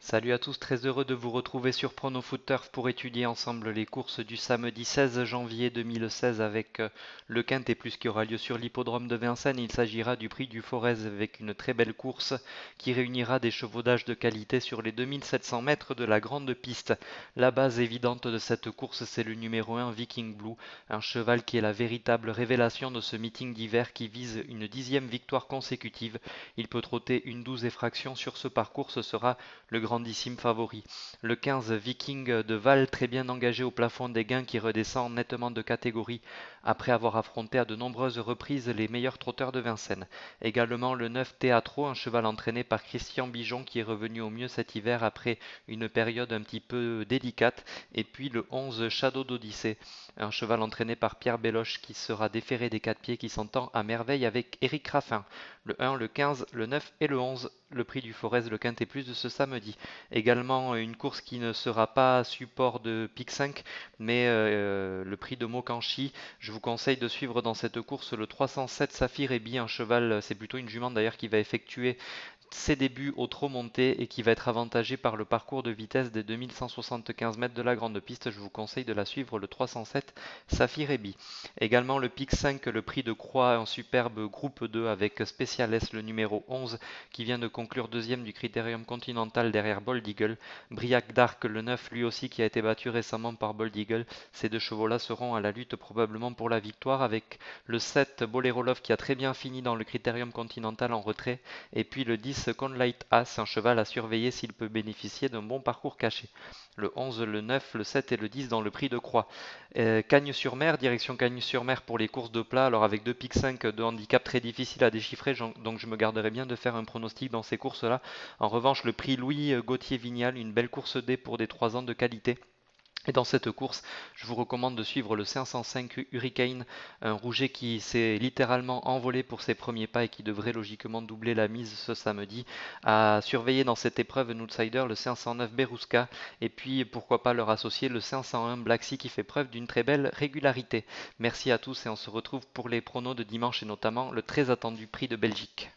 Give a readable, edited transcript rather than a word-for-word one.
Salut à tous, très heureux de vous retrouver sur Prono Foot Turf pour étudier ensemble les courses du samedi 16 janvier 2016 avec le Quintet Plus qui aura lieu sur l'hippodrome de Vincennes. Il s'agira du prix du Forez avec une très belle course qui réunira des chevaudages de qualité sur les 2700 mètres de la grande piste. La base évidente de cette course, c'est le numéro 1 Viking Blue, un cheval qui est la véritable révélation de ce meeting d'hiver qui vise une 10e victoire consécutive. Il peut trotter une 12 et fraction sur ce parcours, ce sera le grandissime favori. Le 15 Viking de Val, très bien engagé au plafond des gains qui redescend nettement de catégorie après avoir affronté à de nombreuses reprises les meilleurs trotteurs de Vincennes. Également le 9 Teatro, un cheval entraîné par Christian Bijon qui est revenu au mieux cet hiver après une période un petit peu délicate. Et puis le 11 Shadow d'Odyssée, un cheval entraîné par Pierre Belloche qui sera déféré des 4 pieds qui s'entend à merveille avec Éric Raffin. Le 1, le 15, le 9 et le 11, le prix du Forez, le Quintet Plus de ce samedi. Également une course qui ne sera pas support de Pic 5, mais le prix de Mokanchi. Je vous conseille de suivre dans cette course le 307 Saphir Ebi, un cheval, c'est plutôt une jument d'ailleurs qui va effectuer ses débuts au trot monté et qui va être avantagé par le parcours de vitesse des 2175 mètres de la grande piste. Je vous conseille de la suivre le 307 Saphir Ebi. Également le Pic 5, le prix de Croix, un superbe groupe 2 avec Special S, le numéro 11 qui vient de conclure deuxième du Critérium Continental derrière Bold Eagle. Briac d'Arc, le 9, lui aussi qui a été battu récemment par Bold Eagle. Ces deux chevaux-là seront à la lutte probablement pour la victoire avec le 7 Bolero Love qui a très bien fini dans le Critérium Continental en retrait et puis le 10 Conlight As, un cheval à surveiller s'il peut bénéficier d'un bon parcours caché. Le 11, le 9, le 7 et le 10 dans le prix de Croix. Cagnes-sur-Mer, direction Cagnes-sur-Mer pour les courses de plat, alors avec deux pics 5 de handicap très difficile à déchiffrer, donc je me garderai bien de faire un pronostic dans ces courses-là. En revanche, le prix Louis Gauthier-Vignal, une belle course D pour des 3 ans de qualité. Et dans cette course, je vous recommande de suivre le 505 Hurricane, un rouget qui s'est littéralement envolé pour ses premiers pas et qui devrait logiquement doubler la mise ce samedi. À surveiller dans cette épreuve un outsider, le 509 Beruska, et puis pourquoi pas leur associer le 501 Black Sea qui fait preuve d'une très belle régularité. Merci à tous et on se retrouve pour les pronos de dimanche et notamment le très attendu prix de Belgique.